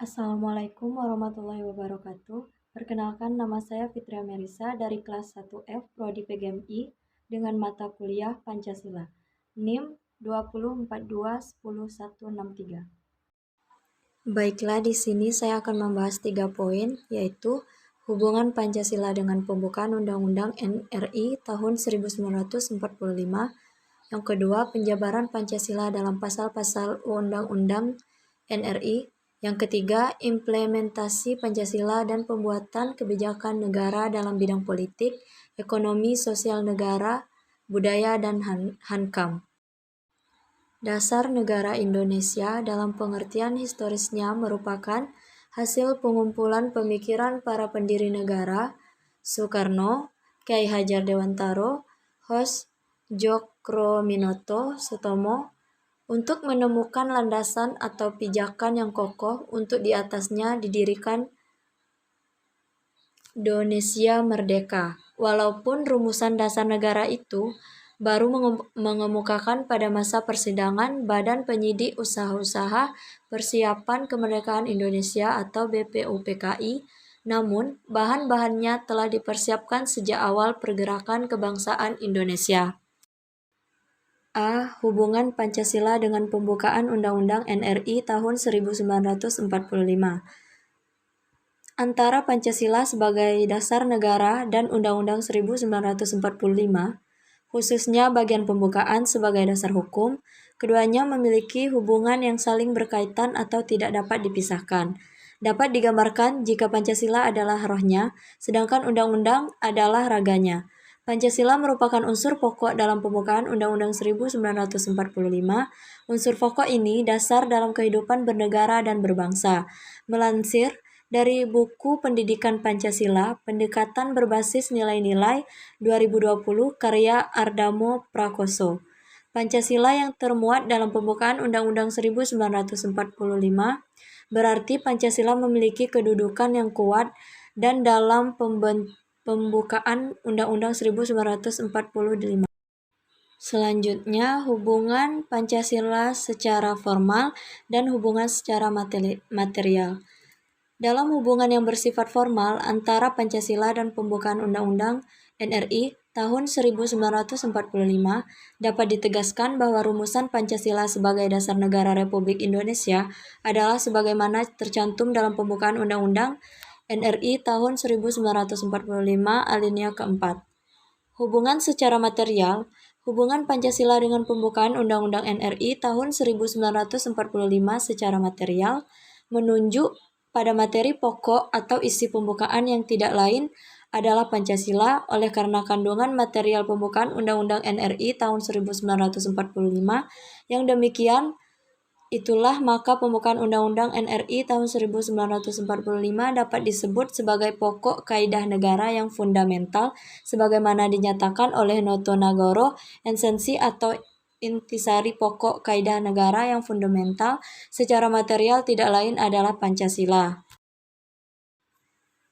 Assalamualaikum warahmatullahi wabarakatuh. Perkenalkan, nama saya Fitria Merisa dari kelas 1F Prodi PGMI dengan mata kuliah Pancasila. NIM 20421063. Baiklah, di sini saya akan membahas 3 poin, yaitu hubungan Pancasila dengan pembukaan Undang-Undang NRI tahun 1945. Yang kedua, penjabaran Pancasila dalam pasal-pasal Undang-Undang NRI. Yang ketiga, implementasi Pancasila dan pembuatan kebijakan negara dalam bidang politik, ekonomi, sosial negara, budaya, dan hankam. Dasar negara Indonesia dalam pengertian historisnya merupakan hasil pengumpulan pemikiran para pendiri negara, Soekarno, Kyai Hajar Dewantara, Hos Djokroaminoto Sutomo, untuk menemukan landasan atau pijakan yang kokoh untuk di atasnya didirikan Indonesia merdeka. Walaupun rumusan dasar negara itu baru mengemukakan pada masa persidangan Badan Penyidik Usaha-Usaha Persiapan Kemerdekaan Indonesia atau BPUPKI, namun bahan-bahannya telah dipersiapkan sejak awal pergerakan kebangsaan Indonesia. A. Hubungan Pancasila dengan pembukaan Undang-Undang NRI tahun 1945. Antara Pancasila sebagai dasar negara dan Undang-Undang 1945, khususnya bagian pembukaan sebagai dasar hukum, keduanya memiliki hubungan yang saling berkaitan atau tidak dapat dipisahkan. Dapat digambarkan jika Pancasila adalah rohnya, sedangkan Undang-Undang adalah raganya. Pancasila merupakan unsur pokok dalam pembukaan Undang-Undang 1945. Unsur pokok ini dasar dalam kehidupan bernegara dan berbangsa. Melansir dari buku Pendidikan Pancasila, Pendekatan Berbasis Nilai-Nilai 2020 karya Ardamo Prakoso. Pancasila yang termuat dalam pembukaan Undang-Undang 1945 berarti Pancasila memiliki kedudukan yang kuat dan dalam pembukaan Undang-Undang 1945. Selanjutnya, hubungan Pancasila secara formal dan hubungan secara material. Dalam hubungan yang bersifat formal antara Pancasila dan pembukaan Undang-Undang NRI tahun 1945, dapat ditegaskan bahwa rumusan Pancasila sebagai dasar negara Republik Indonesia adalah sebagaimana tercantum dalam pembukaan Undang-Undang NRI tahun 1945 alinea keempat. Hubungan secara material. Hubungan Pancasila dengan pembukaan Undang-Undang NRI tahun 1945 secara material menunjuk pada materi pokok atau isi pembukaan yang tidak lain adalah Pancasila. Oleh karena kandungan material pembukaan Undang-Undang NRI tahun 1945 yang demikian, itulah maka pembukaan Undang-Undang NRI tahun 1945 dapat disebut sebagai pokok kaidah negara yang fundamental sebagaimana dinyatakan oleh Noto Nagoro, esensi atau intisari pokok kaidah negara yang fundamental secara material tidak lain adalah Pancasila.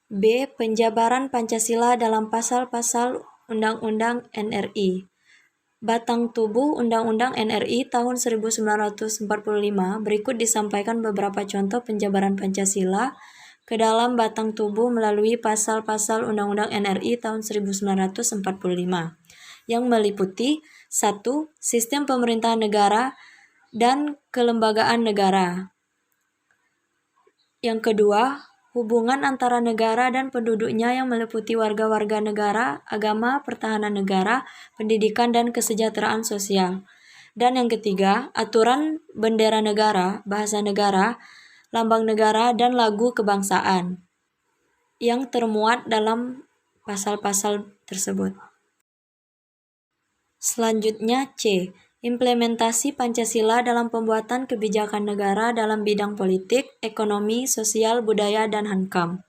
B. Penjabaran Pancasila dalam pasal-pasal Undang-Undang NRI. Batang tubuh Undang-Undang NRI tahun 1945 berikut disampaikan beberapa contoh penjabaran Pancasila ke dalam batang tubuh melalui pasal-pasal Undang-Undang NRI tahun 1945 yang meliputi 1. Sistem pemerintahan negara dan kelembagaan negara. Yang kedua, hubungan antara negara dan penduduknya yang meliputi warga-warga negara, agama, pertahanan negara, pendidikan, dan kesejahteraan sosial. Dan yang ketiga, aturan bendera negara, bahasa negara, lambang negara, dan lagu kebangsaan yang termuat dalam pasal-pasal tersebut. Selanjutnya C. Implementasi Pancasila dalam pembuatan kebijakan negara dalam bidang politik, ekonomi, sosial, budaya, dan hankam.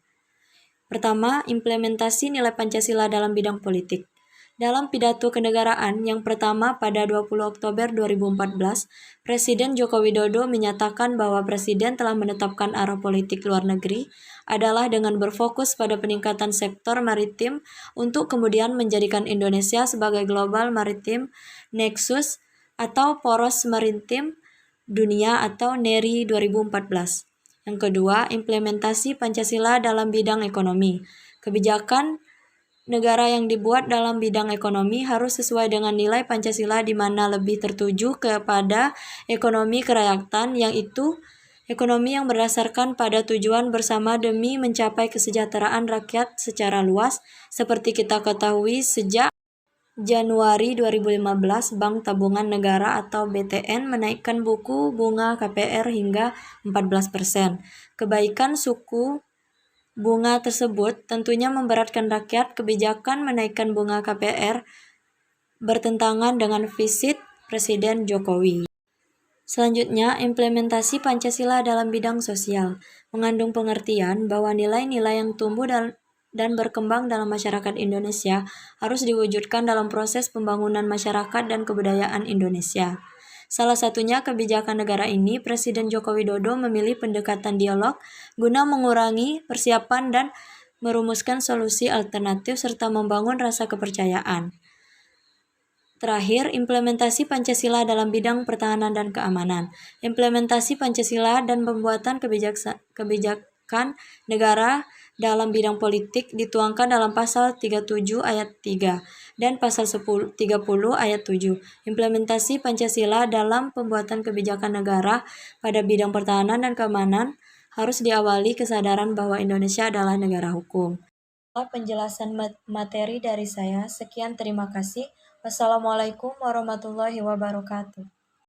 Pertama, implementasi nilai Pancasila dalam bidang politik. Dalam pidato kenegaraan yang pertama pada 20 Oktober 2014, Presiden Joko Widodo menyatakan bahwa Presiden telah menetapkan arah politik luar negeri adalah dengan berfokus pada peningkatan sektor maritim untuk kemudian menjadikan Indonesia sebagai Global Maritime Nexus atau Poros Maritim Dunia atau NERI 2014. Yang kedua, implementasi Pancasila dalam bidang ekonomi. Kebijakan negara yang dibuat dalam bidang ekonomi harus sesuai dengan nilai Pancasila, di mana lebih tertuju kepada ekonomi kerakyatan, yaitu ekonomi yang berdasarkan pada tujuan bersama demi mencapai kesejahteraan rakyat secara luas. Seperti kita ketahui, sejak Januari 2015, Bank Tabungan Negara atau BTN menaikkan buku bunga KPR hingga 14%. Kebaikan suku bunga tersebut tentunya memberatkan rakyat. Kebijakan menaikkan bunga KPR bertentangan dengan visi Presiden Jokowi. Selanjutnya, implementasi Pancasila dalam bidang sosial mengandung pengertian bahwa nilai-nilai yang tumbuh dan berkembang dalam masyarakat Indonesia harus diwujudkan dalam proses pembangunan masyarakat dan kebudayaan Indonesia. Salah satunya kebijakan negara ini, Presiden Joko Widodo memilih pendekatan dialog guna mengurangi persiapan dan merumuskan solusi alternatif serta membangun rasa kepercayaan. Terakhir, implementasi Pancasila dalam bidang pertahanan dan keamanan. Implementasi Pancasila dan pembuatan kebijakan negara dalam bidang politik dituangkan dalam pasal 37 ayat 3 dan pasal 30 ayat 7. Implementasi Pancasila dalam pembuatan kebijakan negara pada bidang pertahanan dan keamanan harus diawali kesadaran bahwa Indonesia adalah negara hukum. Penjelasan materi dari saya. Sekian, terima kasih. Wassalamualaikum warahmatullahi wabarakatuh.